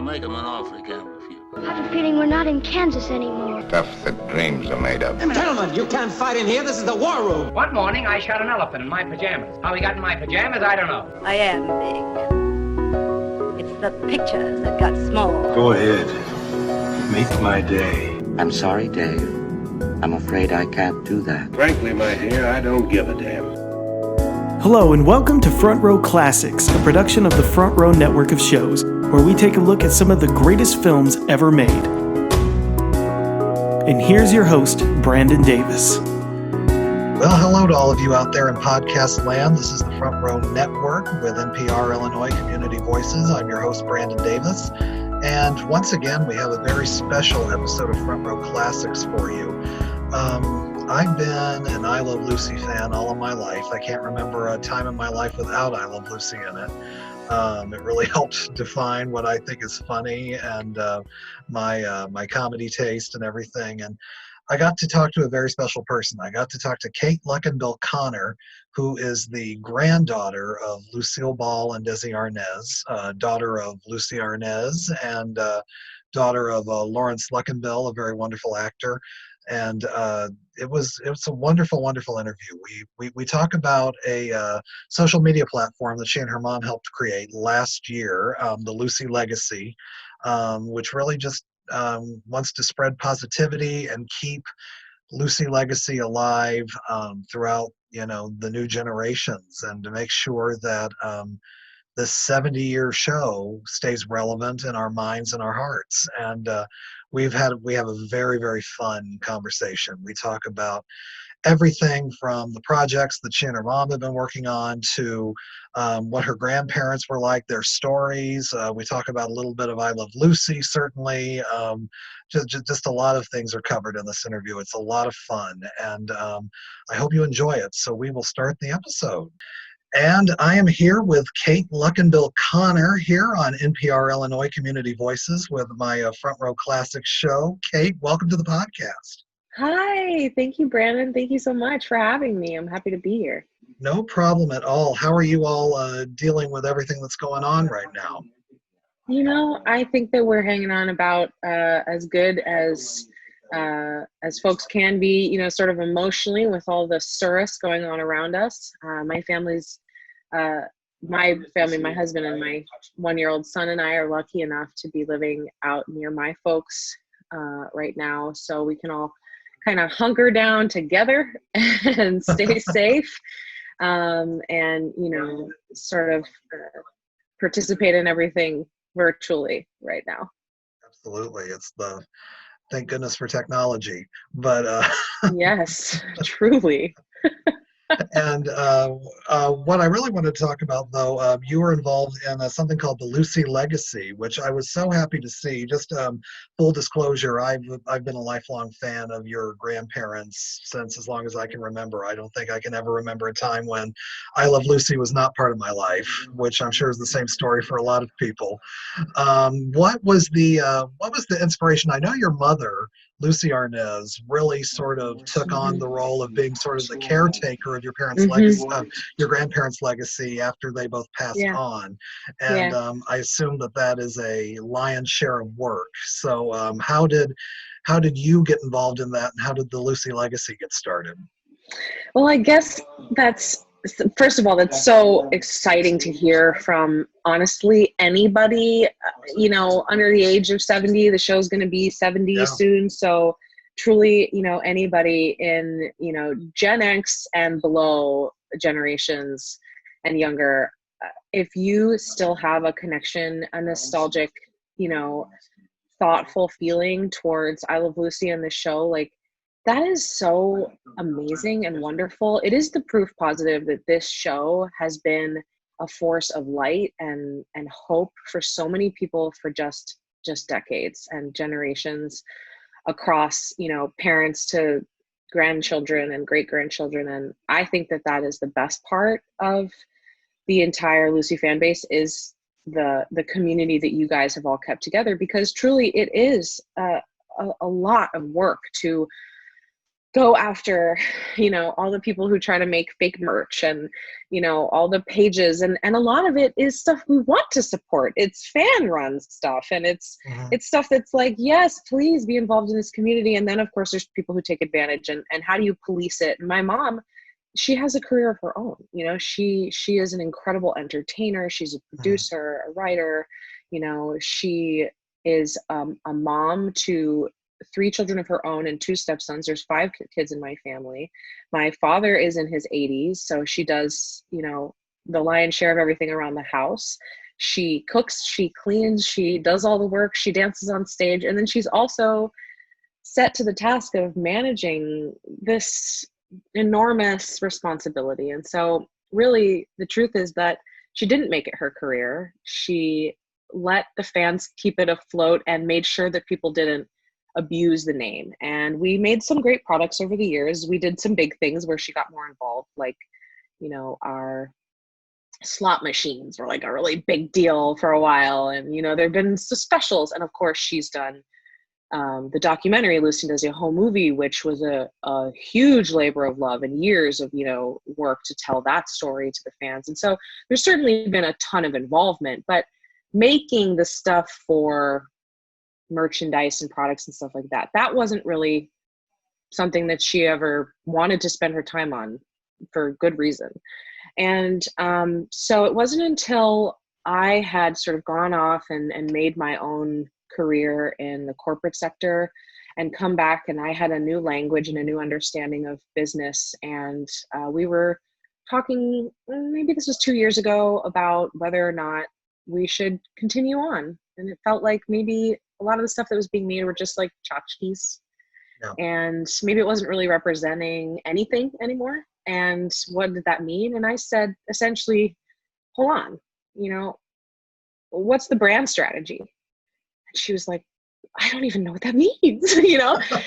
make him an offer he can't refuse. I have a feeling we're not in Kansas anymore. Stuff that dreams are made of. Gentlemen, you can't fight in here. This is the war room. One morning, I shot an elephant in my pajamas. How he got in my pajamas, I don't know. I am big. It's the pictures that got small. Go ahead. Make my day. I'm sorry, Dave. I'm afraid I can't do that. Frankly, my dear, I don't give a damn. Hello and welcome to Front Row Classics, a production of the Front Row network of shows, where we take a look at some of the greatest films ever made. And here's your host, Brandon Davis. Well, hello to all of you out there in podcast land. This is the Front Row Network with NPR Illinois Community Voices. I'm your host, Brandon Davis. And once again, we have a very special episode of Front Row Classics for you. I've been an I Love Lucy fan all of my life. I can't remember a time in my life without I Love Lucy in it. It really helped define what I think is funny and my comedy taste and everything. And I got to talk to a very special person. I got to talk to Kate Luckenbill Conner, who is the granddaughter of Lucille Ball and Desi Arnaz, daughter of Lucy Arnaz, and daughter of Lawrence Luckenbill, a very wonderful actor. And it was a wonderful, wonderful interview. We talk about a social media platform that she and her mom helped create last year, the Lucy Legacy, which really just wants to spread positivity and keep Lucy Legacy alive throughout, the new generations, and to make sure that this 70-year show stays relevant in our minds and our hearts. And we have a very, very fun conversation. We talk about everything from the projects that she and her mom have been working on to what her grandparents were like, their stories. We talk about a little bit of I Love Lucy, certainly. Just a lot of things are covered in this interview. It's a lot of fun, and I hope you enjoy it. So we will start the episode. And I am here with Kate Luckenbill Conner here on NPR Illinois Community Voices with my Front Row Classics show. Kate, welcome to the podcast. Hi, thank you, Brandon. Thank you so much for having me. I'm happy to be here. No problem at all. How are you all dealing with everything that's going on right now? I think that we're hanging on about as good as folks can be, sort of emotionally with all the stress going on around us. My family, my husband and my 1-year-old son and I are lucky enough to be living out near my folks right now. So we can all kind of hunker down together and stay safe and, sort of participate in everything virtually right now. Absolutely. Thank goodness for technology, but yes, truly. And what I really wanted to talk about, though, you were involved in something called the Lucy Legacy, which I was so happy to see. Just full disclosure, I've been a lifelong fan of your grandparents since as long as I can remember. I don't think I can ever remember a time when I Love Lucy was not part of my life, which I'm sure is the same story for a lot of people. What was the inspiration? I know your mother, Lucy Arnaz, really sort of took on the role of being sort of the caretaker of your parents' legacy, your grandparents' legacy after they both passed on. And I assume that is a lion's share of work. So how did you get involved in that, and how did the Lucy Legacy get started? Well, I guess first of all, that's so exciting to hear from, honestly, anybody, under the age of 70. The show's going to be 70 soon. So truly, anybody in, Gen X and below generations and younger, if you still have a connection, a nostalgic, thoughtful feeling towards I Love Lucy and the show, like, that is so amazing and wonderful. It is the proof positive that this show has been a force of light and hope for so many people for just decades and generations across, parents to grandchildren and great-grandchildren. And I think that is the best part of the entire Lucy fan base, is the community that you guys have all kept together, because truly it is a lot of work to go after, all the people who try to make fake merch and, all the pages. And a lot of it is stuff we want to support. It's fan run stuff. And it's stuff that's like, yes, please be involved in this community. And then of course there's people who take advantage, and how do you police it? And my mom, she has a career of her own. She is an incredible entertainer. She's a producer, a writer. She is a mom to 3 children of her own and 2 stepsons. There's 5 kids in my family. My father is in his 80s, so she does, the lion's share of everything around the house. She cooks, she cleans, she does all the work, she dances on stage, and then she's also set to the task of managing this enormous responsibility. And so really the truth is that she didn't make it her career. She let the fans keep it afloat and made sure that people didn't abuse the name. And we made some great products over the years. We did some big things where she got more involved, like, our slot machines were like a really big deal for a while. And, there've been some specials. And of course she's done the documentary Lucy Does a Whole Movie, which was a huge labor of love and years of, work to tell that story to the fans. And so there's certainly been a ton of involvement, but making the stuff for merchandise and products and stuff like that wasn't really something that she ever wanted to spend her time on, for good reason. And so it wasn't until I had sort of gone off and made my own career in the corporate sector and come back, and I had a new language and a new understanding of business. And we were talking, maybe this was 2 years ago, about whether or not we should continue on. And it felt like maybe a lot of the stuff that was being made were just like tchotchkes. Yeah. And maybe it wasn't really representing anything anymore. And what did that mean? And I said, essentially, hold on, what's the brand strategy? And she was like, I don't even know what that means,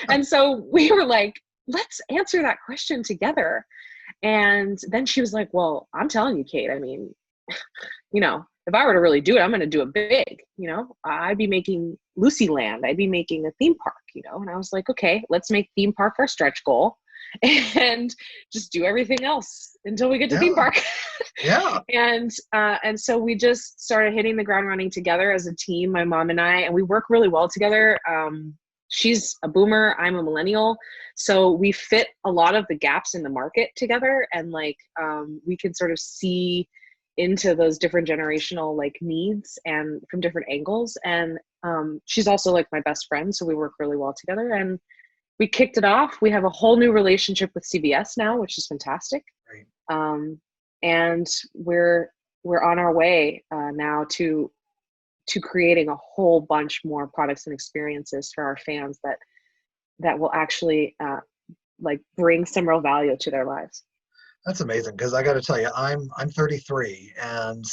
And so we were like, let's answer that question together. And then she was like, well, I'm telling you, Kate, I mean, if I were to really do it, I'm going to do it big. I'd be making Lucy Land. I'd be making a theme park, and I was like, okay, let's make theme park our stretch goal and just do everything else until we get to theme park. Yeah. And so we just started hitting the ground running together as a team, my mom and I, and we work really well together. She's a boomer, I'm a millennial. So we fit a lot of the gaps in the market together, and we can sort of see into those different generational needs and from different angles. And she's also like my best friend, so we work really well together. And we kicked it off. We have a whole new relationship with CBS now, which is fantastic. Right. And we're on our way now to creating a whole bunch more products and experiences for our fans that will actually bring some real value to their lives. That's amazing, because I got to tell you, I'm 33, and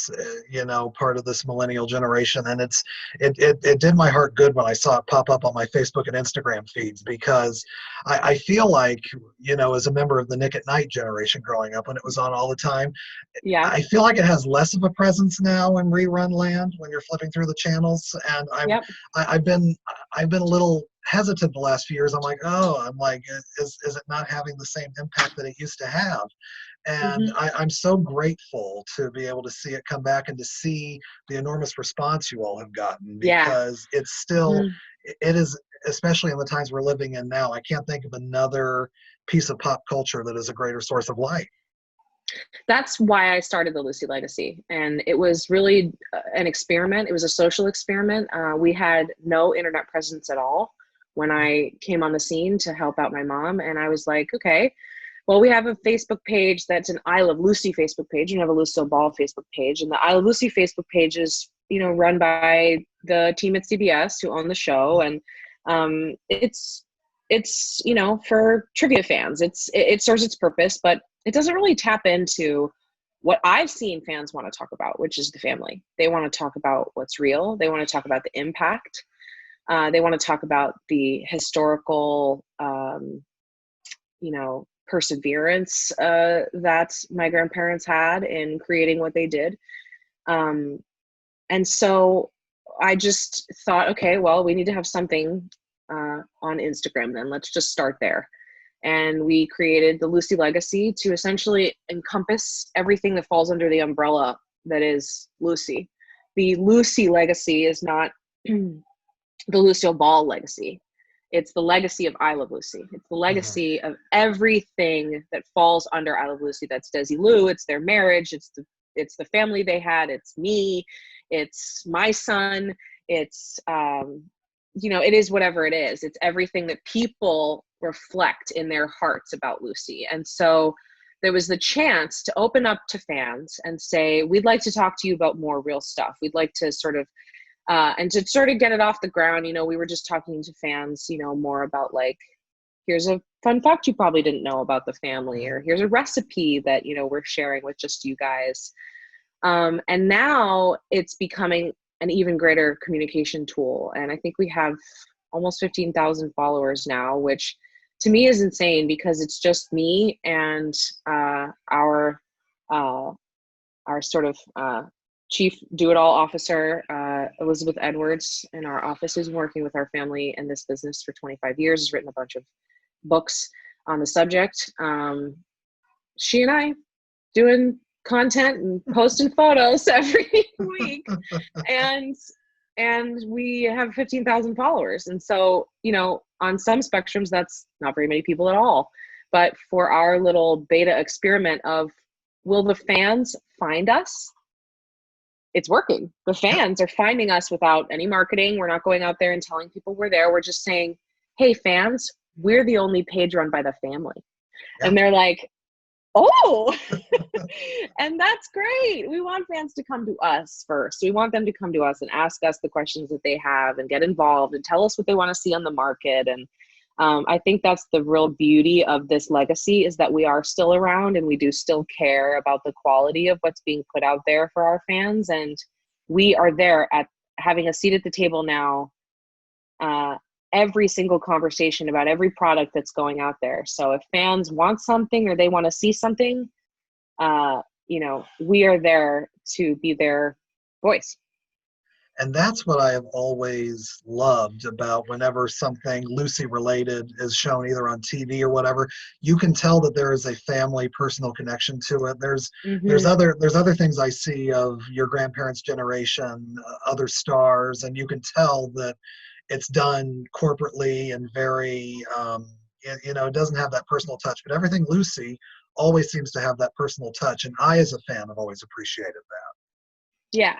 part of this millennial generation, and it did my heart good when I saw it pop up on my Facebook and Instagram feeds, because I feel like, as a member of the Nick at Night generation growing up when it was on all the time, yeah, I feel like it has less of a presence now in rerun land when you're flipping through the channels, and I've been a little hesitant the last few years. I'm like, is it not having the same impact that it used to have? And I'm so grateful to be able to see it come back and to see the enormous response you all have gotten, because it's still, it is, especially in the times we're living in now, I can't think of another piece of pop culture that is a greater source of light. That's why I started the Lucy Legacy. And it was really an experiment. It was a social experiment. We had no internet presence at all when I came on the scene to help out my mom. And I was like, okay, well, we have a Facebook page that's an I Love Lucy Facebook page, and we have a Lucille Ball Facebook page. And the I Love Lucy Facebook page is, run by the team at CBS who own the show. And it's for trivia fans. It serves its purpose, but it doesn't really tap into what I've seen fans want to talk about, which is the family. They want to talk about what's real. They want to talk about the impact. They want to talk about the historical, perseverance that my grandparents had in creating what they did. And so I just thought, okay, well, we need to have something on Instagram then. Let's just start there. And we created the Lucy Legacy to essentially encompass everything that falls under the umbrella that is Lucy. The Lucy Legacy is not the Lucille Ball legacy. It's the legacy of I Love Lucy. It's the legacy of everything that falls under I Love Lucy. That's Desilu. It's their marriage. It's the family they had. It's me. It's my son. It's, it is whatever it is. It's everything that people reflect in their hearts about Lucy. And so there was the chance to open up to fans and say, we'd like to talk to you about more real stuff. We'd like to sort of, and to sort of get it off the ground, we were just talking to fans, more about like, here's a fun fact you probably didn't know about the family, or here's a recipe that, we're sharing with just you guys. And now it's becoming an even greater communication tool. And I think we have almost 15,000 followers now, which to me is insane because it's just me and our sort of chief do-it-all officer, Elizabeth Edwards, in our office, who's been working with our family in this business for 25 years, has written a bunch of books on the subject. She and I doing content and posting photos every week, and we have 15,000 followers. And so, on some spectrums, that's not very many people at all. But for our little beta experiment of, will the fans find us? It's working. The fans are finding us without any marketing. We're not going out there and telling people we're there. We're just saying, hey, fans, we're the only page run by the family. Yeah. And they're like, oh, and that's great. We want fans to come to us first. We want them to come to us and ask us the questions that they have and get involved and tell us what they want to see on the market. And I think that's the real beauty of this legacy, is that we are still around and we do still care about the quality of what's being put out there for our fans. And we are there at having a seat at the table now, every single conversation about every product that's going out there. So if fans want something or they want to see something, we are there to be their voice. And that's what I have always loved about whenever something Lucy related is shown either on TV or whatever. You can tell that there is a family personal connection to it. There's other things I see of your grandparents' generation, other stars, and you can tell that it's done corporately and very, it doesn't have that personal touch. But everything Lucy always seems to have that personal touch, and I, as a fan, have always appreciated that. Yeah.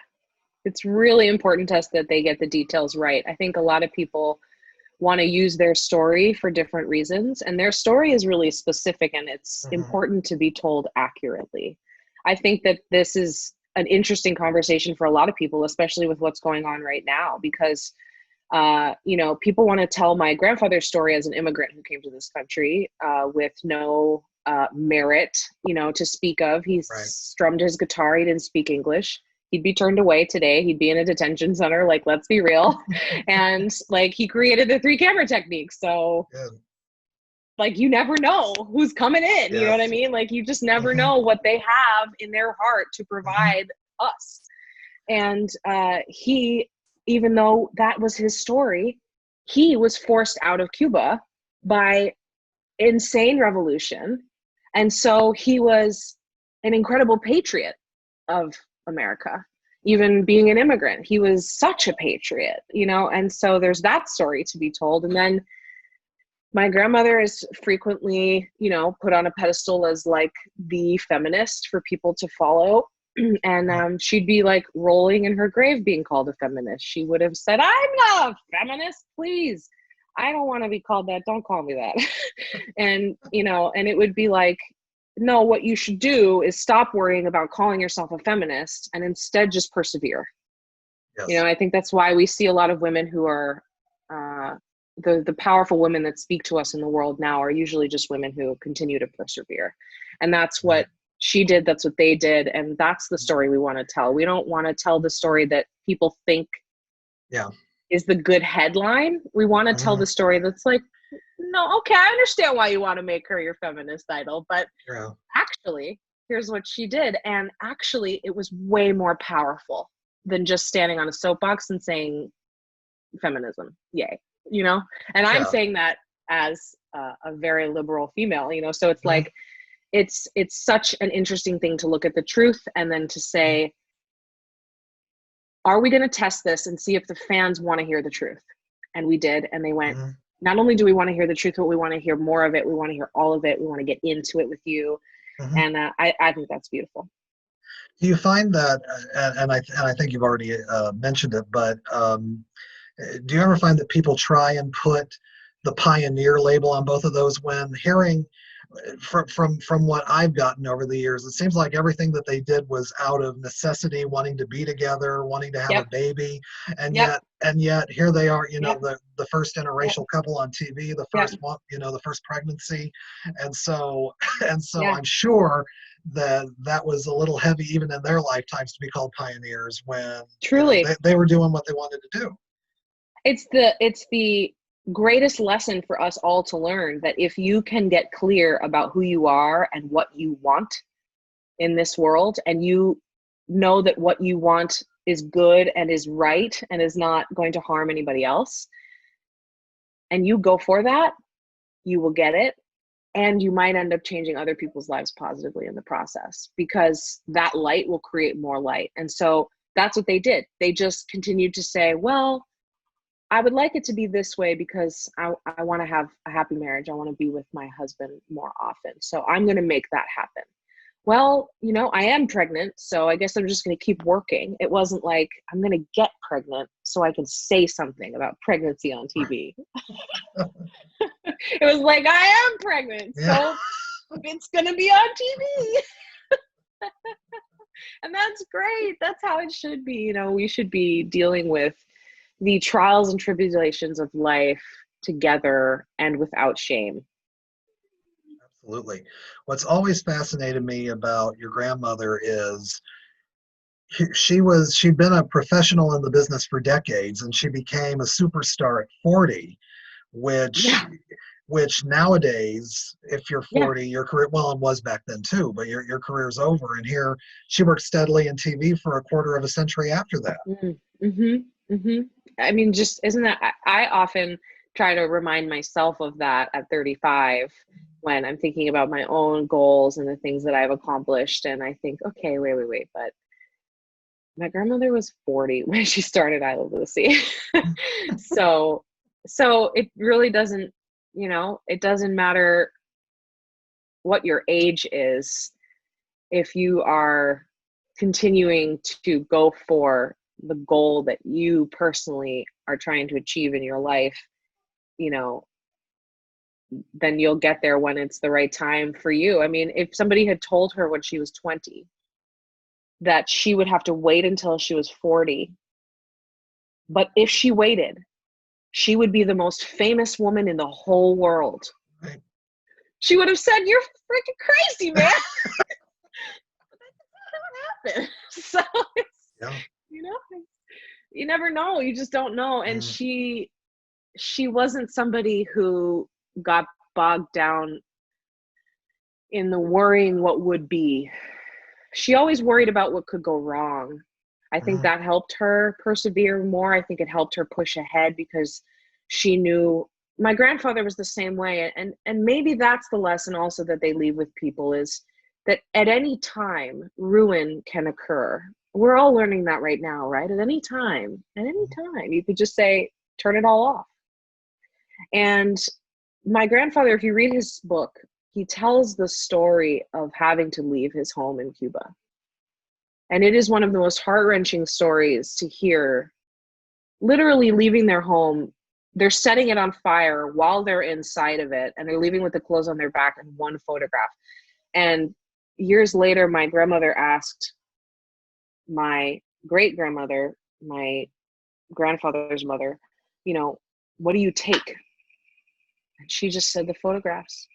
It's really important to us that they get the details right. I think a lot of people want to use their story for different reasons, and their story is really specific, and it's important to be told accurately. I think that this is an interesting conversation for a lot of people, especially with what's going on right now, because people want to tell my grandfather's story as an immigrant who came to this country with no merit, to speak of. He strummed his guitar. He didn't speak English. He'd be turned away today. He'd be in a detention center. Like, let's be real. And like, he created the 3-camera technique. So like, you never know who's coming in. You know what I mean? Like, you just never know what they have in their heart to provide us. And he, even though that was his story, he was forced out of Cuba by insane revolution. And so he was an incredible patriot of America, even being an immigrant. He was such a patriot, and so there's that story to be told. And then my grandmother is frequently, put on a pedestal as like the feminist for people to follow. And she'd be like rolling in her grave being called a feminist. She would have said, I'm not a feminist, please. I don't want to be called that. Don't call me that. And, and it would be like, no, what you should do is stop worrying about calling yourself a feminist and instead just persevere. Yes. I think that's why we see a lot of women who are the powerful women that speak to us in the world now are usually just women who continue to persevere. And that's what she did. That's what they did. And that's the story we want to tell. We don't want to tell the story that people think is the good headline. We want to tell the story that's like, no, okay, I understand why you want to make her your feminist idol, but actually, here's what she did. And actually, it was way more powerful than just standing on a soapbox and saying feminism, yay, And I'm saying that as a very liberal female, you know, so it's like, it's such an interesting thing to look at the truth and then to say, are we going to test this and see if the fans want to hear the truth? And we did. And they went, not only do we want to hear the truth, but we want to hear more of it. We want to hear all of it. We want to get into it with you. And I think that's beautiful. Do you find that, and I think you've already mentioned it, but do you ever find that people try and put the pioneer label on both of those when hearing from what I've gotten over the years, it seems like everything that they did was out of necessity, wanting to be together, wanting to have a baby, and yet here they are, you know, the first interracial couple on TV, the first one, you know, the first pregnancy, and so I'm sure that was a little heavy even in their lifetimes to be called pioneers when truly they were doing what they wanted to do. It's the greatest lesson for us all to learn, that if you can get clear about who you are and what you want in this world, and you know that what you want is good and is right and is not going to harm anybody else, and you go for that, you will get it. And you might end up changing other people's lives positively in the process, because that light will create more light. And so that's what they did. They just continued to say, well, I would like it to be this way because I want to have a happy marriage. I want to be with my husband more often. So I'm going to make that happen. Well, you know, I am pregnant, so I guess I'm just going to keep working. It wasn't like I'm going to get pregnant so I can say something about pregnancy on TV. It was like, I am pregnant, so it's going to be on TV. And that's great. That's how it should be. You know, we should be dealing with the trials and tribulations of life together and without shame. Absolutely. What's always fascinated me about your grandmother is she'd been a professional in the business for decades, and she became a superstar at 40, which nowadays, if you're 40, your career, well, it was back then too, but your career's over. And here she worked steadily in TV for a quarter of a century after that. I mean, just isn't that, I often try to remind myself of that at 35 when I'm thinking about my own goals and the things that I've accomplished. And I think, okay, wait, but my grandmother was 40 when she started I Love Lucy. So it really doesn't, you know, it doesn't matter what your age is. If you are continuing to go for the goal that you personally are trying to achieve in your life, you know, then you'll get there when it's the right time for you. I mean, if somebody had told her when she was 20 that she would have to wait until she was 40, but if she waited, she would be the most famous woman in the whole world. Right. She would have said, "You're freaking crazy, man." But that's not what happened. So you know, you never know. You just don't know. And she wasn't somebody who got bogged down in the worrying what would be. She always worried about what could go wrong. I think that helped her persevere more. I think it helped her push ahead because she knew. My grandfather was the same way. And maybe that's the lesson also that they leave with people, is that at any time, ruin can occur. We're all learning that right now, right? At any time, you could just say, turn it all off. And my grandfather, if you read his book, he tells the story of having to leave his home in Cuba. And it is one of the most heart-wrenching stories to hear. Literally leaving their home, they're setting it on fire while they're inside of it, and they're leaving with the clothes on their back and one photograph. And years later, my grandmother asked my great-grandmother, my grandfather's mother, you know, what do you take? And she just said, the photographs.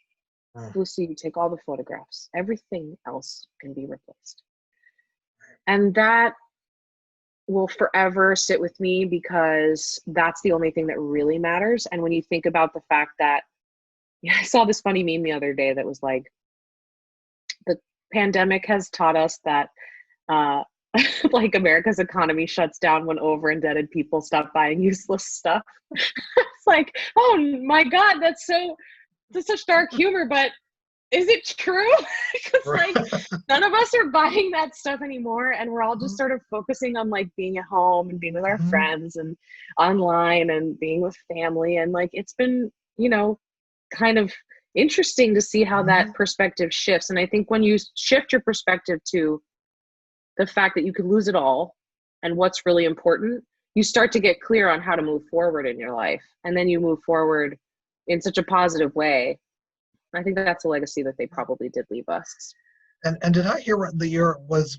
Lucy, you take all the photographs. Everything else can be replaced. And that will forever sit with me, because that's the only thing that really matters. And when you think about the fact that, I saw this funny meme the other day that was like, the pandemic has taught us that like America's economy shuts down when over-indebted people stop buying useless stuff. It's like, oh my God, that's so this is such dark humor, but is it true? Because like none of us are buying that stuff anymore, and we're all just sort of focusing on like being at home and being with our friends and online and being with family, and like it's been, you know, kind of interesting to see how that perspective shifts. And I think when you shift your perspective to the fact that you could lose it all and what's really important, you start to get clear on how to move forward in your life, and then you move forward in such a positive way. I think that's a legacy that they probably did leave us. And did I hear what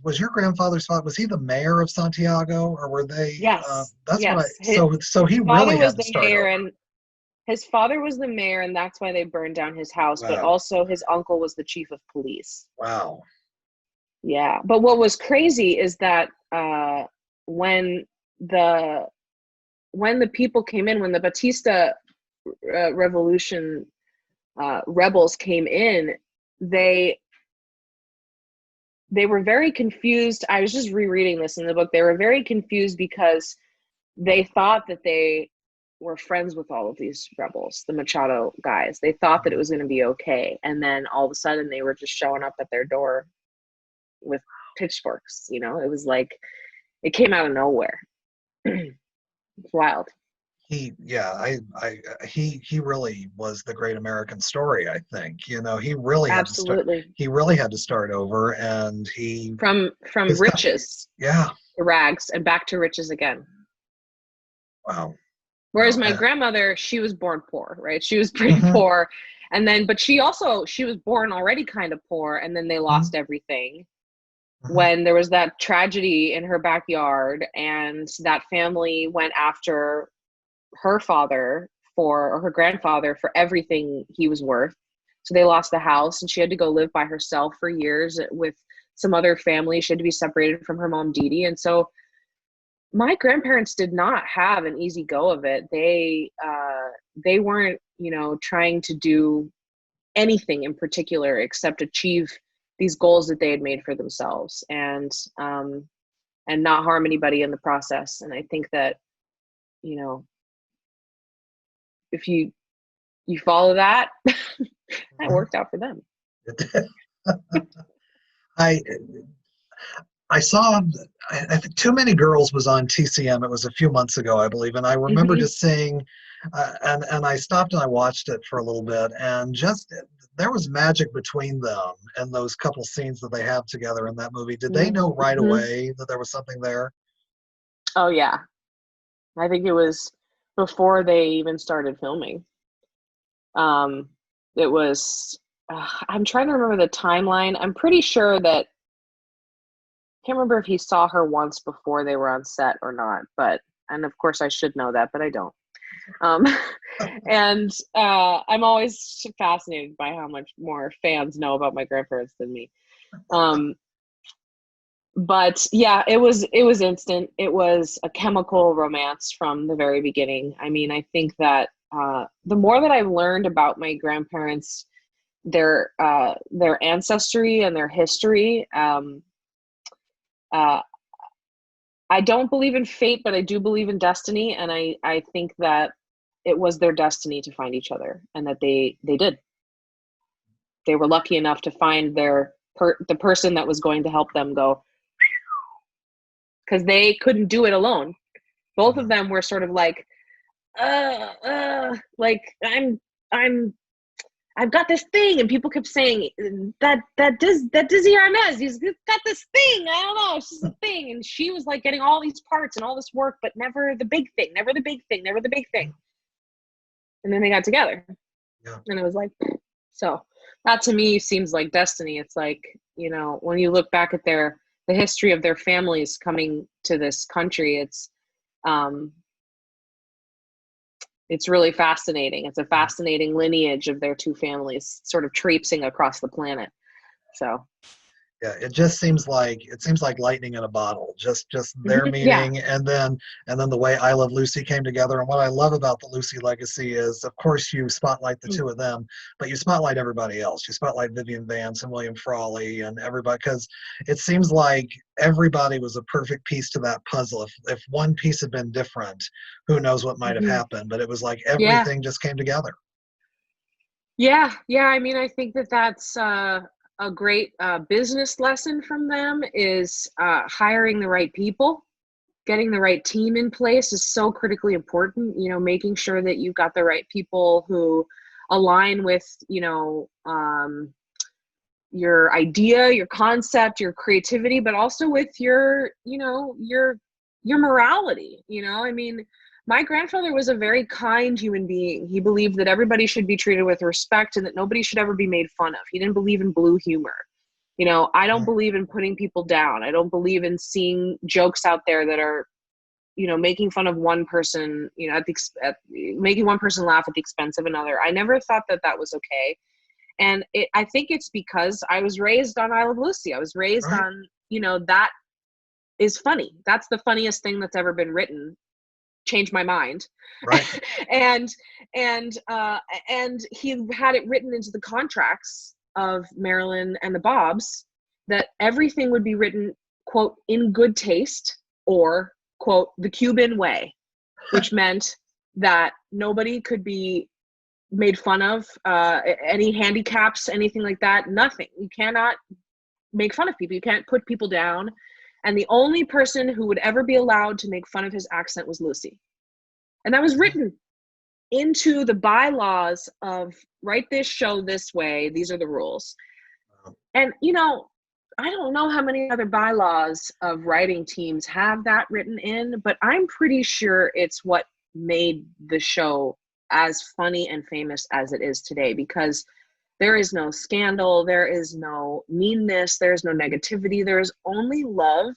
was your grandfather's father? Was he the mayor of Santiago, or were they? Yes. That's yes. what so he really had to start over. And his father was the mayor, and that's why they burned down his house. Wow. But also his uncle was the chief of police. Wow. Yeah. But what was crazy is that when the people came in, when the Batista revolution rebels came in, they were very confused. I was just rereading this in the book. They were very confused because they thought that they were friends with all of these rebels, the Machado guys. They thought that it was going to be okay, and then all of a sudden they were just showing up at their door with pitchforks. You know, it was like it came out of nowhere. It's wild. He really was the great American story. I think, you know, he really absolutely had to start over, and he from riches, to rags, and back to riches again. Wow. Whereas my grandmother, she was born poor, right? She was pretty poor, and then but she was born already kind of poor, and then they lost everything when there was that tragedy in her backyard, and that family went after her father or her grandfather for everything he was worth. So they lost the house, and she had to go live by herself for years with some other family. She had to be separated from her mom, Dee Dee. And so my grandparents did not have an easy go of it. They weren't, you know, trying to do anything in particular except achieve these goals that they had made for themselves, and not harm anybody in the process. And I think that, you know, if you follow that, that worked out for them. I saw, I think Too Many Girls was on TCM. It was a few months ago, I believe. And I remember just seeing, and I stopped and I watched it for a little bit, and just, there was magic between them and those couple scenes that they have together in that movie. Did they know right away that there was something there? Oh yeah. I think it was before they even started filming. It was, I'm trying to remember the timeline. I'm pretty sure that, can't remember if he saw her once before they were on set or not, and of course I should know that, but I don't. And I'm always fascinated by how much more fans know about my grandparents than me. But yeah, it was instant. It was a chemical romance from the very beginning. I mean, I think that the more that I've learned about my grandparents, their ancestry and their history, I don't believe in fate, but I do believe in destiny. And I think that it was their destiny to find each other, and that they did. They were lucky enough to find the person that was going to help them go, because they couldn't do it alone. Both of them were sort of like, like I've got this thing, and people kept saying that Dizzy Arnaz, he's got this thing. I don't know, it's just a thing. And she was like getting all these parts and all this work, but never the big thing, never the big thing, never the big thing. And then they got together, and it was like, so that to me seems like destiny. It's like, you know, when you look back at the history of their families coming to this country, it's really fascinating. It's a fascinating lineage of their two families sort of traipsing across the planet. So yeah, it just seems like lightning in a bottle. Just their meeting, and then the way I Love Lucy came together. And what I love about the Lucy legacy is, of course, you spotlight the two of them, but you spotlight everybody else. You spotlight Vivian Vance and William Frawley and everybody, because it seems like everybody was a perfect piece to that puzzle. If one piece had been different, who knows what might have happened? But it was like everything just came together. Yeah, yeah. I mean, I think that that's a great business lesson from them is hiring the right people, getting the right team in place is so critically important. You know, making sure that you've got the right people who align with, your idea, your concept, your creativity, but also with your, your morality. I mean, my grandfather was a very kind human being. He believed that everybody should be treated with respect and that nobody should ever be made fun of. He didn't believe in blue humor. I don't believe in putting people down. I don't believe in seeing jokes out there that are, making fun of one person, making one person laugh at the expense of another. I never thought that that was okay. And I think it's because I was raised on I Love Lucy. I was raised on, that is funny. That's the funniest thing that's ever been written. Changed my mind. Right. and he had it written into the contracts of Marilyn and the Bobs that everything would be written, quote, in good taste, or, quote, the Cuban way, which meant that nobody could be made fun of, any handicaps, anything like that, nothing. You cannot make fun of people. You can't put people down. And the only person who would ever be allowed to make fun of his accent was Lucy. And that was written into the bylaws of write this show this way. These are the rules. And, I don't know how many other bylaws of writing teams have that written in, but I'm pretty sure it's what made the show as funny and famous as it is today, because there is no scandal, there is no meanness, there's no negativity, there's only love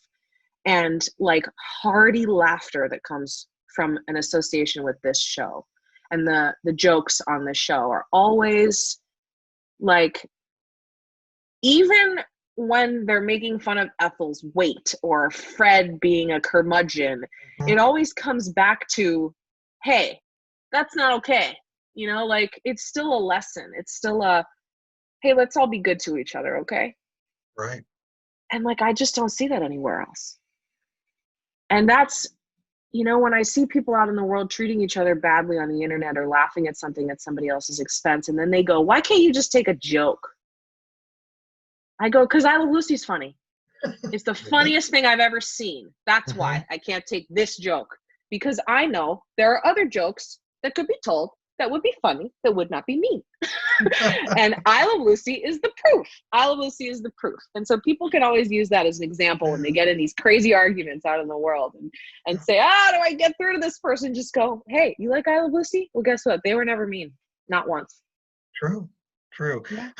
and like hearty laughter that comes from an association with this show. And the jokes on the show are always like, even when they're making fun of Ethel's weight or Fred being a curmudgeon, it always comes back to, hey, that's not okay. Like it's still a lesson. It's still a, hey, let's all be good to each other. Okay. Right. And like, I just don't see that anywhere else. And that's, when I see people out in the world treating each other badly on the internet or laughing at something at somebody else's expense, and then they go, why can't you just take a joke? I go, because I Love Lucy's funny. It's the funniest thing I've ever seen. That's why I can't take this joke, because I know there are other jokes that could be told that would be funny, that would not be mean. And I Love Lucy is the proof. I Love Lucy is the proof. And so people can always use that as an example when they get in these crazy arguments out in the world and say, how do I get through to this person? Just go, hey, you like I Love Lucy? Well, guess what? They were never mean. Not once. True. Yeah.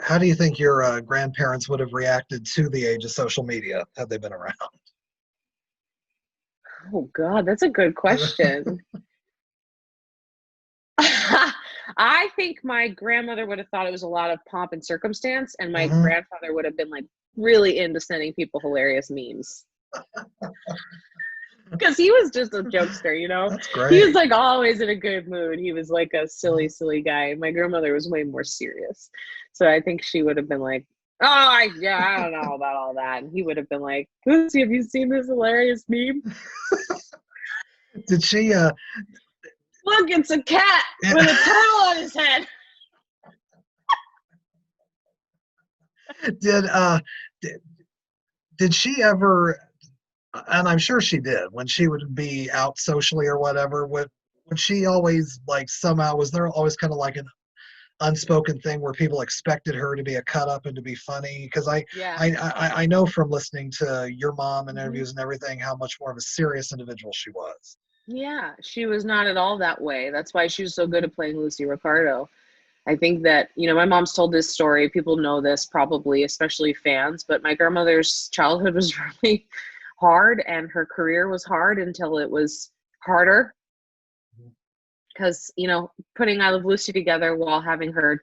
How do you think your grandparents would have reacted to the age of social media had they been around? Oh, God, that's a good question. I think my grandmother would have thought it was a lot of pomp and circumstance, and my grandfather would have been like really into sending people hilarious memes. Because he was just a jokester, That's great. He was like always in a good mood. He was like a silly guy. My grandmother was way more serious. So I think she would have been like, I don't know about all that. And he would have been like, Lucy, have you seen this hilarious meme? Did she Look, it's a cat with a towel on his head. Did she ever, and I'm sure she did, when she would be out socially or whatever, would she always like somehow, was there always kind of like an unspoken thing where people expected her to be a cut up and to be funny? Because I know from listening to your mom and interviews and everything how much more of a serious individual she was. Yeah, she was not at all that way. That's why she was so good at playing Lucy Ricardo. I think that, my mom's told this story. People know this probably, especially fans, but my grandmother's childhood was really hard and her career was hard until it was harder. Because, putting I Love Lucy together while having her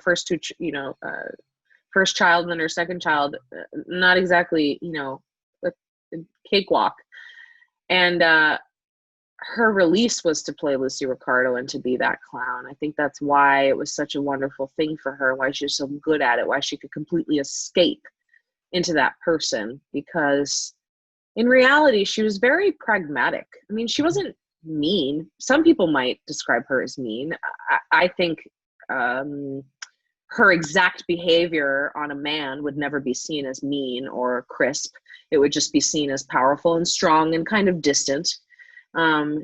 first child and then her second child, not exactly, a cakewalk. And her release was to play Lucy Ricardo and to be that clown. I think that's why it was such a wonderful thing for her, why she was so good at it, why she could completely escape into that person, because in reality, she was very pragmatic. I mean, she wasn't mean. Some people might describe her as mean. I think her exact behavior on a man would never be seen as mean or crisp. It would just be seen as powerful and strong and kind of distant.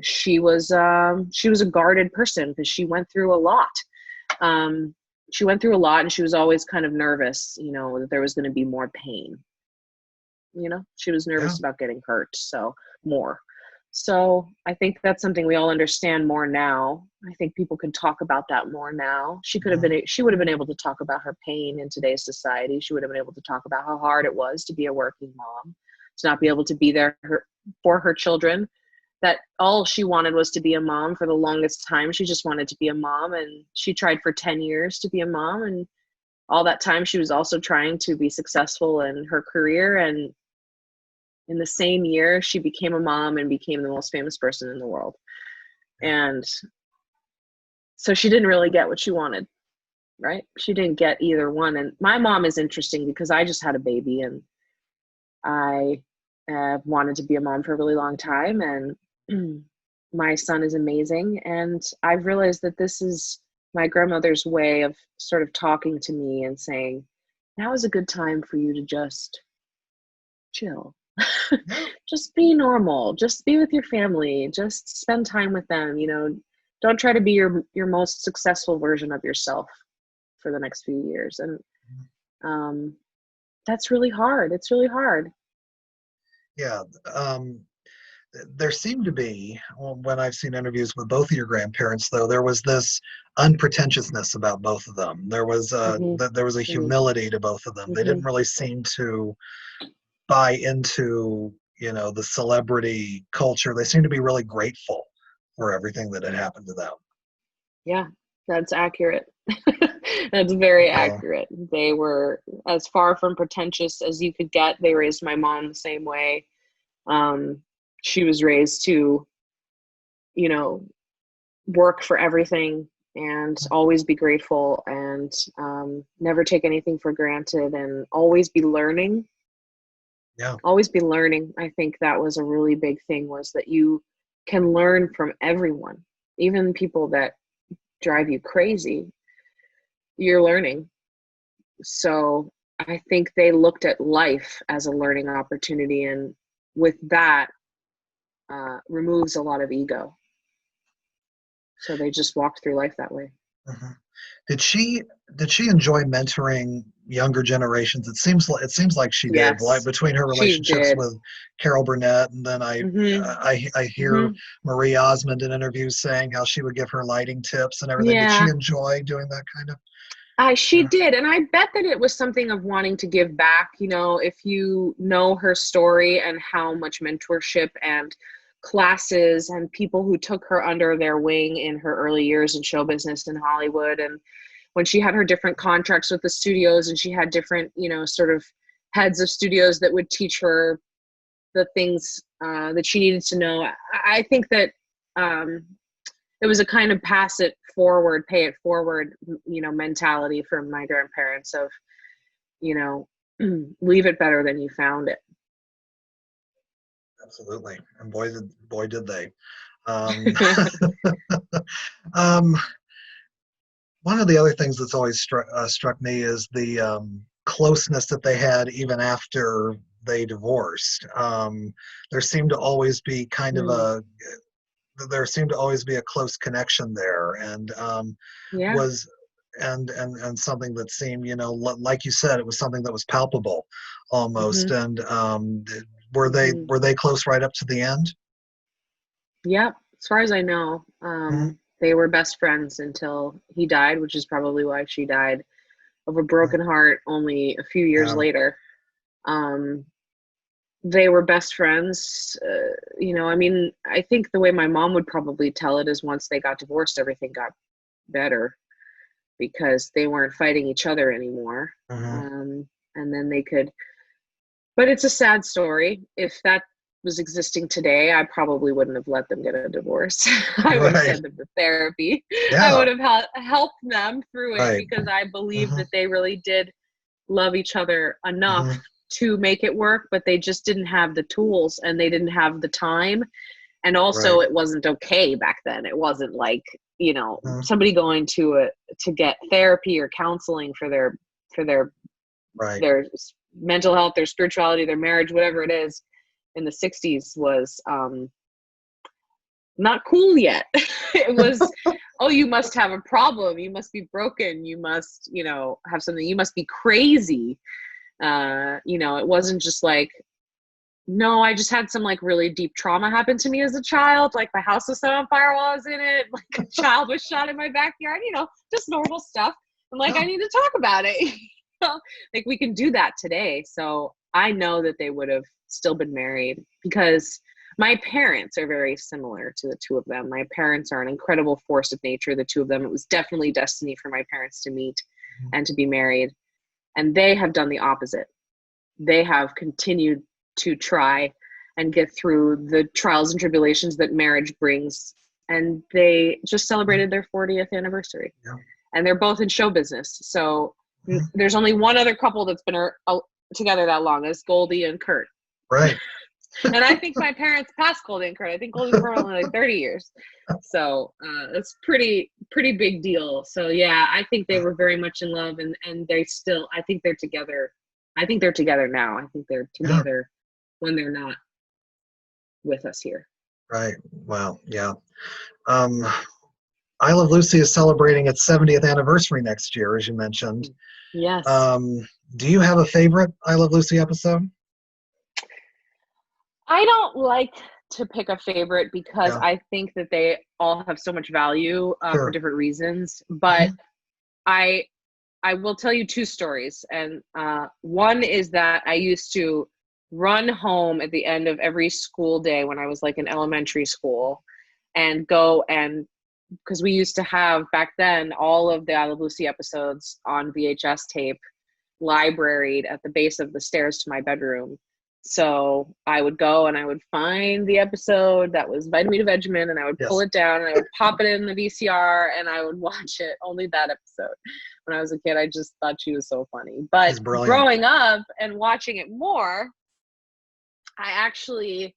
She was a guarded person because she went through a lot. She went through a lot, and she was always kind of nervous, that there was going to be more pain. She was nervous about getting hurt. So I think that's something we all understand more now. I think people can talk about that more now. She would have been able to talk about her pain in today's society. She would have been able to talk about how hard it was to be a working mom, to not be able to be there for her children, that all she wanted was to be a mom for the longest time. She just wanted to be a mom, and she tried for 10 years to be a mom. And all that time she was also trying to be successful in her career. And in the same year, she became a mom and became the most famous person in the world. And so she didn't really get what she wanted, right? She didn't get either one. And my mom is interesting because I just had a baby, and I wanted to be a mom for a really long time. And my son is amazing. And I've realized that this is my grandmother's way of sort of talking to me and saying, now is a good time for you to just chill. Just be normal, just be with your family, just spend time with them. Don't try to be your most successful version of yourself for the next few years. And that's really hard. It's really hard. Yeah. There seemed to be, when I've seen interviews with both of your grandparents, though, there was this unpretentiousness about both of them. There was a humility to both of them. They didn't really seem to buy into the celebrity culture. They seem to be really grateful for everything that had happened to them. Yeah, that's accurate. That's very accurate. They were as far from pretentious as you could get. They raised my mom the same way. She was raised to work for everything and always be grateful, and never take anything for granted, and always be learning. Yeah. Always be learning. I think that was a really big thing, was that you can learn from everyone, even people that drive you crazy. You're learning. So I think they looked at life as a learning opportunity, and with that removes a lot of ego. So they just walked through life that way. Mm-hmm. Did she enjoy mentoring younger generations? It seems like she did. Yes, like between her relationships with Carol Burnett, and then I hear Marie Osmond in interviews saying how she would give her lighting tips and everything. Yeah. Did she enjoy doing that kind of? She did, and I bet that it was something of wanting to give back. If you know her story and how much mentorship and classes and people who took her under their wing in her early years in show business in Hollywood, and when she had her different contracts with the studios, and she had different, sort of heads of studios that would teach her the things that she needed to know. I think that it was a kind of pass it forward, pay it forward, mentality from my grandparents of, leave it better than you found it. Absolutely. And boy did they. One of the other things that's always struck me is the closeness that they had even after they divorced. There seemed to always be kind of a close connection there, and was and something that seemed, like you said, it was something that was palpable almost. And were they close right up to the end? Yeah, as far as I know, they were best friends until he died, which is probably why she died of a broken heart only a few years later. They were best friends. I think the way my mom would probably tell it is once they got divorced, everything got better because they weren't fighting each other anymore. And then they could, but it's a sad story. If that was existing today, I probably wouldn't have let them get a divorce. I would have sent them to therapy. Yeah. I would have helped them through it because I believe that they really did love each other enough to make it work, but they just didn't have the tools and they didn't have the time. And also it wasn't okay back then. It wasn't like somebody going to get therapy or counseling for their Right. their mental health, their spirituality, their marriage, whatever it is, in the 60s was not cool yet. It was, oh, you must have a problem. You must be broken. You must, have something. You must be crazy. It wasn't just like, no, I just had some like really deep trauma happen to me as a child. Like my house was set on fire while I was in it. Like a child was shot in my backyard, just normal stuff. And like, I need to talk about it. Like we can do that today. So I know that they would have still been married because my parents are very similar to the two of them. My parents are an incredible force of nature, the two of them. It was definitely destiny for my parents to meet and to be married. And they have done the opposite. They have continued to try and get through the trials and tribulations that marriage brings. And they just celebrated their 40th anniversary. Yeah. And they're both in show business. So there's only one other couple that's been together that long, is Goldie and Kurt. Right. And I think my parents passed Goldie and Kurt. I think Goldie's for only like 30 years. So it's pretty big deal. So yeah, I think they were very much in love, and they still, I think they're together. I think they're together now. I think they're together when they're not with us here. Right. Wow. Yeah. I Love Lucy is celebrating its 70th anniversary next year, as you mentioned. Yes. Do you have a favorite I Love Lucy episode? I don't like to pick a favorite because I think that they all have so much value for different reasons. But I will tell you two stories. And one is that I used to run home at the end of every school day when I was like in elementary school and go and, because we used to have back then all of the I Love Lucy episodes on VHS tape libraried at the base of the stairs to my bedroom. So I would go and I would find the episode that was Vitamin to Vegemin, and I would pull it down and I would pop it in the VCR and I would watch it, only that episode. When I was a kid, I just thought she was so funny. But growing up and watching it more, I actually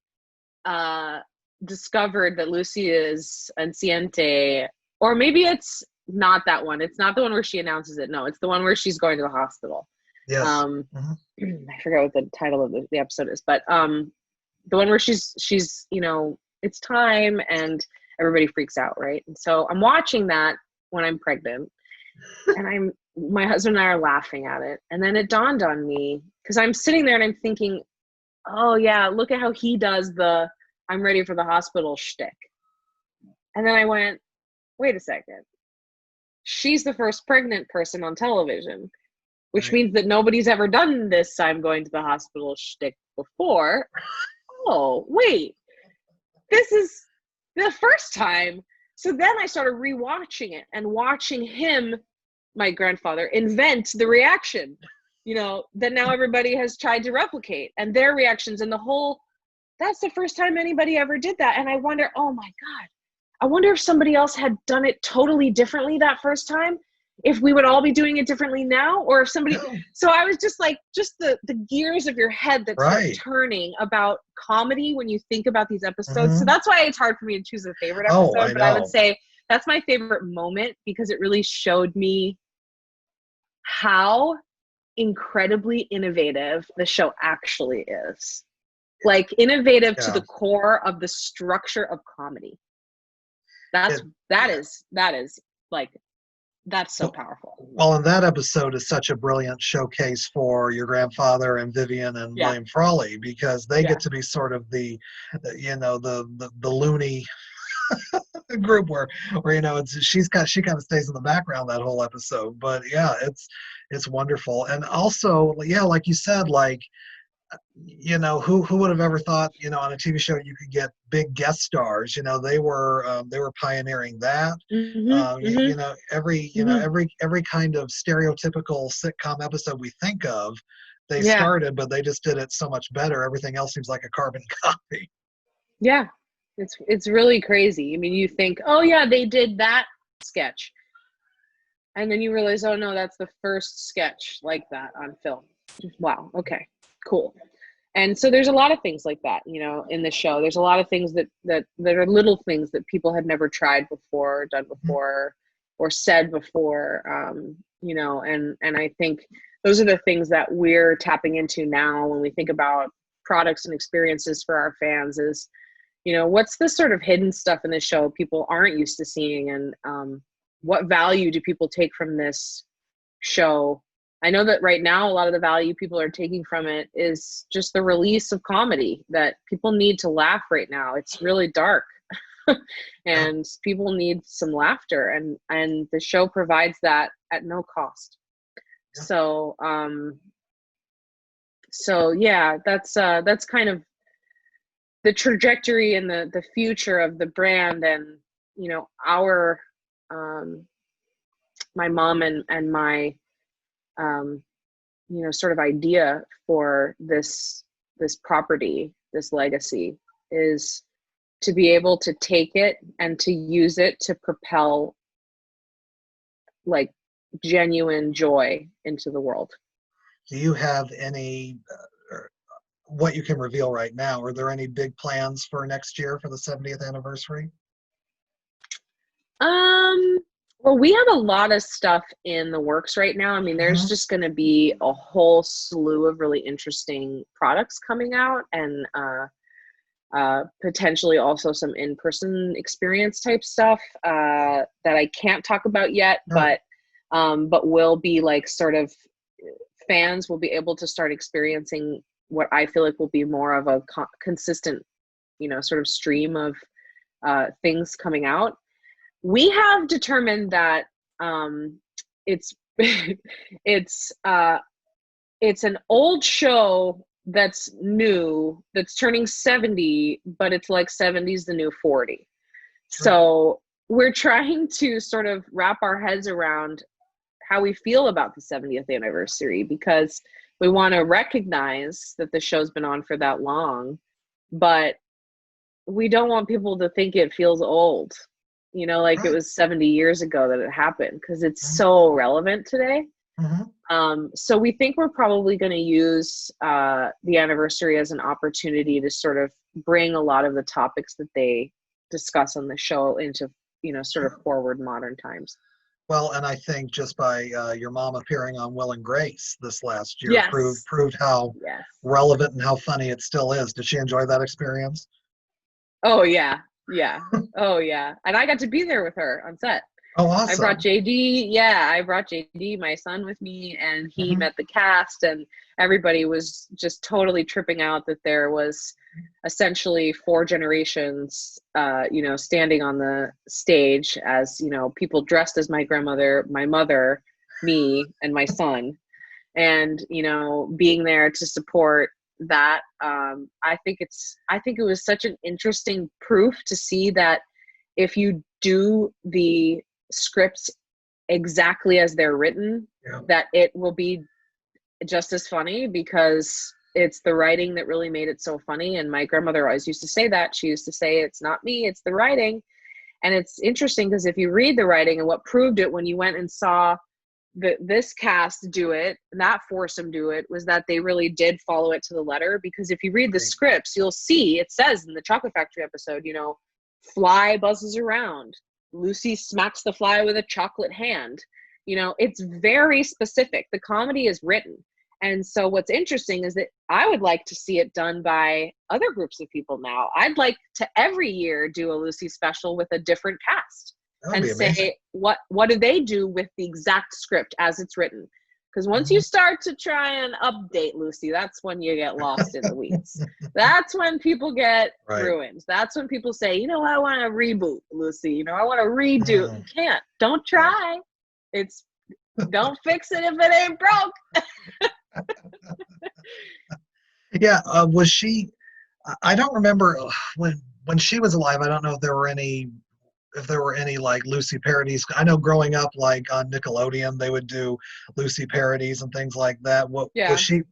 discovered that Lucy is Enciente, or maybe it's not that one. It's not the one where she announces it. No, it's the one where she's going to the hospital. Yes. I forgot what the title of the episode is, but the one where she's it's time and everybody freaks out, right? And so I'm watching that when I'm pregnant, and my husband and I are laughing at it, and then it dawned on me, because I'm sitting there and I'm thinking, oh yeah, look at how he does the I'm ready for the hospital shtick. And then I went, wait a second. She's the first pregnant person on television, which means that nobody's ever done this I'm going to the hospital shtick before. Oh, wait. This is the first time. So then I started rewatching it and watching him, my grandfather, invent the reaction, that now everybody has tried to replicate, and their reactions, and that's the first time anybody ever did that. And I wonder, oh my God, I wonder if somebody else had done it totally differently that first time, if we would all be doing it differently now, or if somebody, so I was just like, just the gears of your head that start turning about comedy when you think about these episodes. So that's why it's hard for me to choose a favorite episode, but I would say that's my favorite moment, because it really showed me how incredibly innovative the show actually is. Like innovative to the core of the structure of comedy. That is like, that's so powerful. Well, and that episode is such a brilliant showcase for your grandfather and Vivian and William Frawley, because they get to be sort of the loony group where she kind of stays in the background that whole episode. But yeah, it's wonderful. And also, like you said, like, who would have ever thought, on a TV show you could get big guest stars? They were pioneering that. Every kind of stereotypical sitcom episode we think of, they started, but they just did it so much better. Everything else seems like a carbon copy. Yeah, it's really crazy. I mean, you think, oh yeah, they did that sketch, and then you realize, oh no, that's the first sketch like that on film. Wow. Okay. Cool. And so there's a lot of things like that, you know, in the show. There's a lot of things that are little things that people had never tried before, done before, or said before, you know, and I think those are the things that we're tapping into now when we think about products and experiences for our fans is, you know, what's the sort of hidden stuff in the show people aren't used to seeing, and what value do people take from this show? I know that right now a lot of the value people are taking from it is just the release of comedy, that people need to laugh right now. It's really dark and people need some laughter, and the show provides that at no cost. So yeah, that's kind of the trajectory and the future of the brand. And, you know, our my mom and my you know, sort of idea for this property, this legacy, is to be able to take it and to use it to propel like genuine joy into the world. Do you have any, what you can reveal right now, are there any big plans for next year for the 70th anniversary? Well, we have a lot of stuff in the works right now. I mean, there's just going to be a whole slew of really interesting products coming out, and potentially also some in-person experience type stuff that I can't talk about yet, but will be like sort of fans will be able to start experiencing what I feel like will be more of a consistent, you know, sort of stream of things coming out. We have determined that it's it's an old show that's new, that's turning 70, but it's like 70's the new 40. So we're trying to sort of wrap our heads around how we feel about the 70th anniversary, because we want to recognize that the show's been on for that long, but we don't want people to think it feels old. You know, like it was 70 years ago that it happened, because it's so relevant today. So we think we're probably going to use the anniversary as an opportunity to sort of bring a lot of the topics that they discuss on the show into, you know, sort of forward modern times. Well, and I think just by your mom appearing on Will and Grace this last year proved how relevant and how funny it still is. Did she enjoy that experience? Oh, yeah. Yeah. Oh, yeah. And I got to be there with her on set. Oh, awesome. I brought JD. Yeah, I brought JD, my son, with me, and he met the cast, and everybody was just totally tripping out that there was essentially 4 generations, you know, standing on the stage as, you know, people dressed as my grandmother, my mother, me, and my son, and, you know, being there to support that. I think it was such an interesting proof to see that if you do the scripts exactly as they're written, that it will be just as funny, because it's the writing that really made it so funny. And my grandmother always used to say that. She used to say, it's not me, it's the writing. And it's interesting because if you read the writing, and what proved it when you went and saw this cast do it, and that foursome do it, was that they really did follow it to the letter. Because if you read the scripts, you'll see it says in the Chocolate Factory episode, you know, fly buzzes around, Lucy smacks the fly with a chocolate hand. You know, it's very specific. The comedy is written. And so what's interesting is that I would like to see it done by other groups of people now. I'd like to every year do a Lucy special with a different cast and say, what do they do with the exact script as it's written? Because once you start to try and update Lucy, that's when you get lost in the weeds. That's when people get ruined. That's when people say, you know, I want to reboot Lucy. You know, I want to redo. You can't. Don't try. Don't fix it if it ain't broke. Yeah. Was she, I don't remember when she was alive. I don't know if there were any like Lucy parodies. I know growing up, like on Nickelodeon, they would do Lucy parodies and things like that. Was she,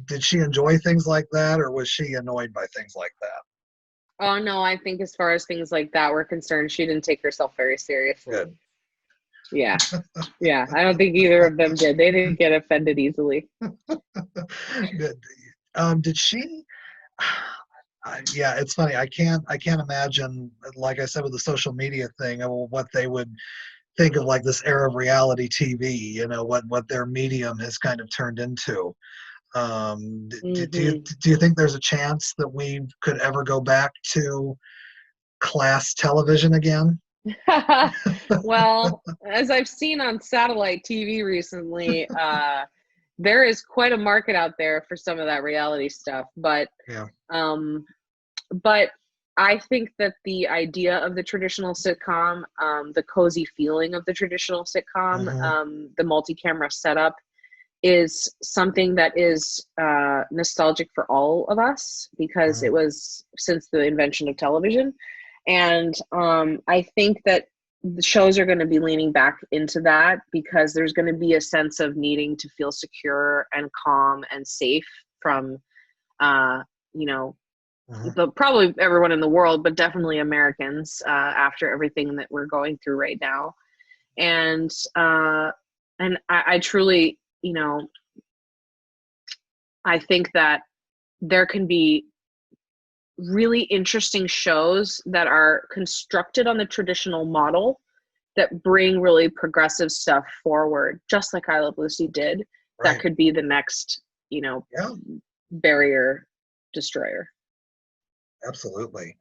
did she enjoy things like that, or was she annoyed by things like that? Oh no, I think as far as things like that were concerned, she didn't take herself very seriously. Good. Yeah. Yeah. I don't think either of them did. They didn't get offended easily. Did she? Yeah, it's funny. I can't imagine, like I said, with the social media thing, what they would think of like this era of reality TV. You know, what their medium has kind of turned into. Do you think there's a chance that we could ever go back to class television again? Well, as I've seen on satellite TV recently, there is quite a market out there for some of that reality stuff. But yeah. But I think that the idea of the traditional sitcom, the cozy feeling of the traditional sitcom, the multi-camera setup, is something that is nostalgic for all of us because it was since the invention of television. And I think that the shows are going to be leaning back into that because there's going to be a sense of needing to feel secure and calm and safe from, probably everyone in the world, but definitely Americans after everything that we're going through right now. And I truly, I think that there can be really interesting shows that are constructed on the traditional model that bring really progressive stuff forward, just like I Love Lucy did. Right. That could be the next, barrier destroyer. Absolutely.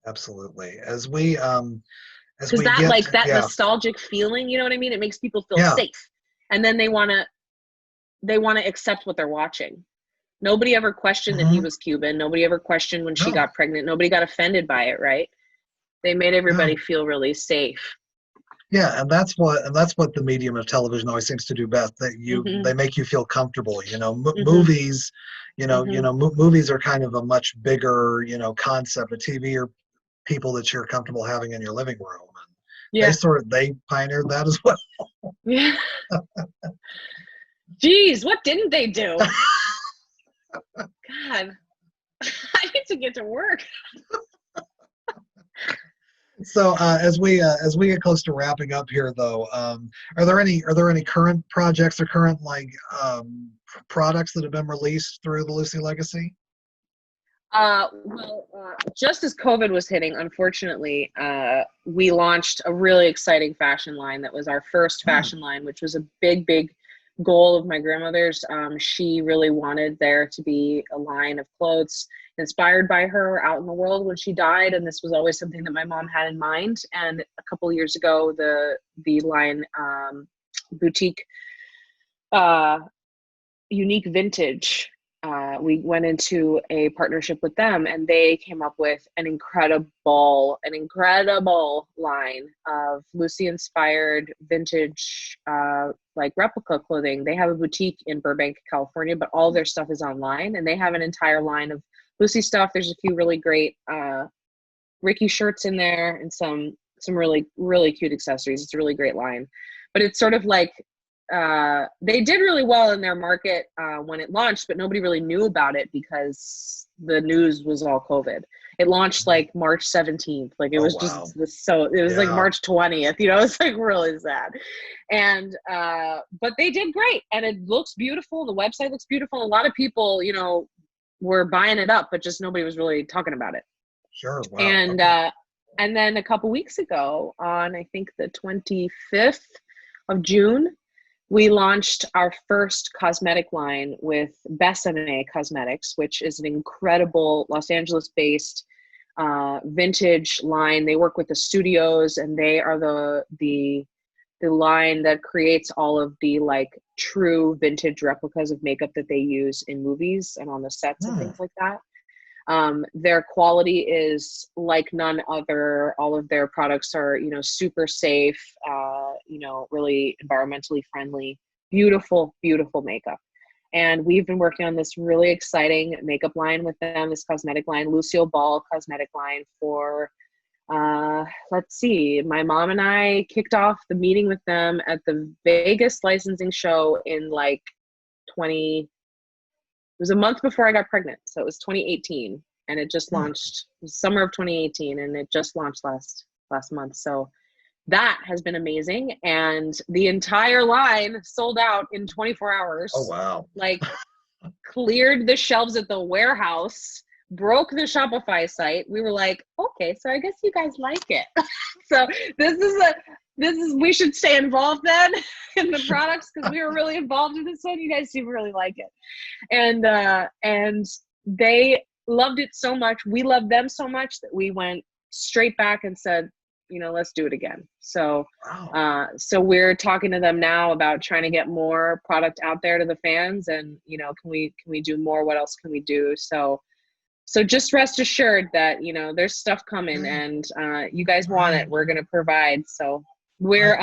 As we because that nostalgic feeling, you know what I mean? It makes people feel safe, and then they want to accept what they're watching. Nobody ever questioned that he was Cuban. Nobody ever questioned when she got pregnant. Nobody got offended by it, right? They made everybody feel really safe. Yeah, and that's what the medium of television always seems to do best. That they make you feel comfortable. Movies, movies are kind of a much bigger, concept. A TV or people that you're comfortable having in your living room. And they pioneered that as well. Yeah. Jeez, what didn't they do? God, I need to get to work. So as we get close to wrapping up here, though, are there any current projects or current products that have been released through the Lucy Legacy? Just as COVID was hitting, unfortunately, we launched a really exciting fashion line that was our first fashion line, which was a big goal of my grandmother's. She really wanted there to be a line of clothes inspired by her out in the world when she died, and this was always something that my mom had in mind. And a couple of years ago, the line boutique Unique Vintage, we went into a partnership with them, and they came up with an incredible line of Lucy inspired vintage replica clothing. They have a boutique in Burbank, California, but all their stuff is online, and they have an entire line of Lucy stuff. There's a few really great Ricky shirts in there and some really, really cute accessories. It's a really great line, but it's sort of like they did really well in their market when it launched, but nobody really knew about it because the news was all COVID. It launched like March 17th. Like it was just it was like March 20th, it's like really sad. And, but they did great, and it looks beautiful. The website looks beautiful. A lot of people, were buying it up, but just nobody was really talking about it. Sure. Wow. And, and then a couple weeks ago on, I think the 25th of June, we launched our first cosmetic line with Besame Cosmetics, which is an incredible Los Angeles-based vintage line. They work with the studios, and they are the line that creates all of the true vintage replicas of makeup that they use in movies and on the sets and things like that. Their quality is like none other. All of their products are, super safe, really environmentally friendly, beautiful, beautiful makeup. And we've been working on this really exciting makeup line with them, this cosmetic line, Lucille Ball cosmetic line for, let's see, my mom and I kicked off the meeting with them at the Vegas licensing show in it was a month before I got pregnant. So it was 2018, and it just launched summer of 2018, and it just launched last month. So that has been amazing. And the entire line sold out in 24 hours. Oh, wow. cleared the shelves at the warehouse, broke the Shopify site. We were like, okay, so I guess you guys like it. So we should stay involved then in the products, because we were really involved in this one. You guys seem to really like it. And they loved it so much. We loved them so much that we went straight back and said, let's do it again. So, Wow. so we're talking to them now about trying to get more product out there to the fans, and can we do more? What else can we do? So just rest assured that there's stuff coming, and you guys want it. We're going to provide. So we're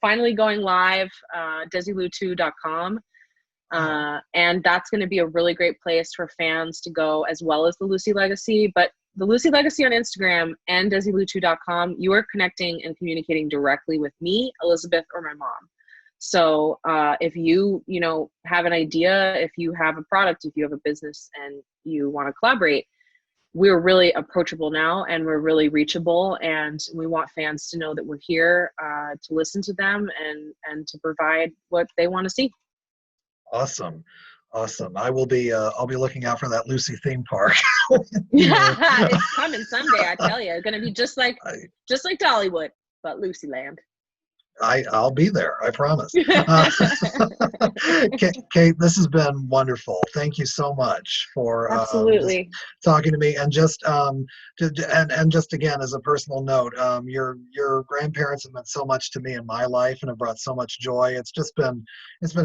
finally going live, desilu2.com. And that's going to be a really great place for fans to go, as well as the Lucy Legacy. But the Lucy Legacy on Instagram and desilu2.com, you are connecting and communicating directly with me, Elizabeth, or my mom. So if you have an idea, if you have a product, if you have a business and you want to collaborate, we're really approachable now, and we're really reachable, and we want fans to know that we're here to listen to them and to provide what they want to see. Awesome. I'll be looking out for that Lucy theme park. Yeah, it's coming someday, I tell you. It's going to be just like Dollywood, but Lucy Land. I'll be there, I promise. Kate, this has been wonderful. Thank you so much for absolutely talking to me. And just just again, as a personal note, your grandparents have meant so much to me in my life and have brought so much joy. It's been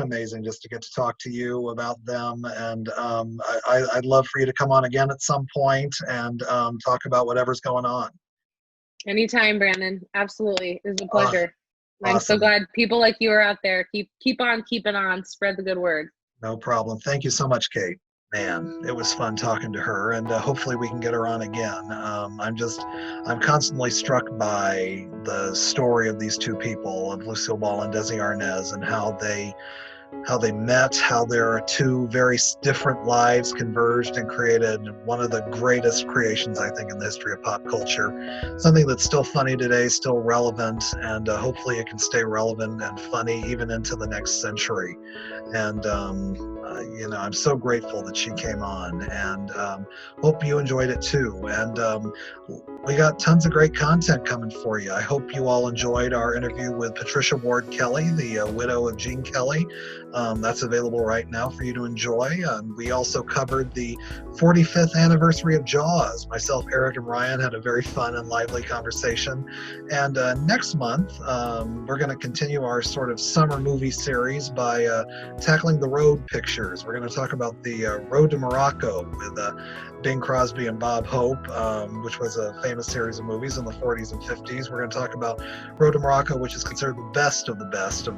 amazing just to get to talk to you about them. And I'd love for you to come on again at some point and talk about whatever's going on. Anytime, Brandon. Absolutely, it was a pleasure. I'm Awesome. so glad people like you are out there. Keep on keeping on. Spread the good word. No problem. Thank you so much, Kate. Man, it was fun talking to her, and hopefully we can get her on again. I'm constantly struck by the story of these two people, of Lucille Ball and Desi Arnaz, and how they met, how their two very different lives converged and created one of the greatest creations, I think, in the history of pop culture. Something that's still funny today, still relevant, and hopefully it can stay relevant and funny even into the next century. And I'm so grateful that she came on, and hope you enjoyed it too. And we got tons of great content coming for you. I hope you all enjoyed our interview with Patricia Ward Kelly, the widow of Gene Kelly. That's available right now for you to enjoy. We also covered the 45th anniversary of Jaws. Myself, Eric, and Ryan had a very fun and lively conversation. And next month, we're going to continue our sort of summer movie series by tackling the road pictures. We're going to talk about the Road to Morocco with Bing Crosby and Bob Hope, which was a famous series of movies in the 40s and 50s. We're going to talk about Road to Morocco, which is considered the best of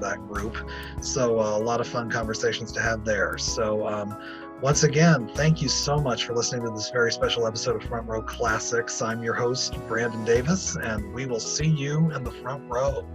that group. So a lot of fun conversations to have there. So once again, thank you so much for listening to this very special episode of Front Row Classics. I'm your host, Brandon Davis, and we will see you in the front row.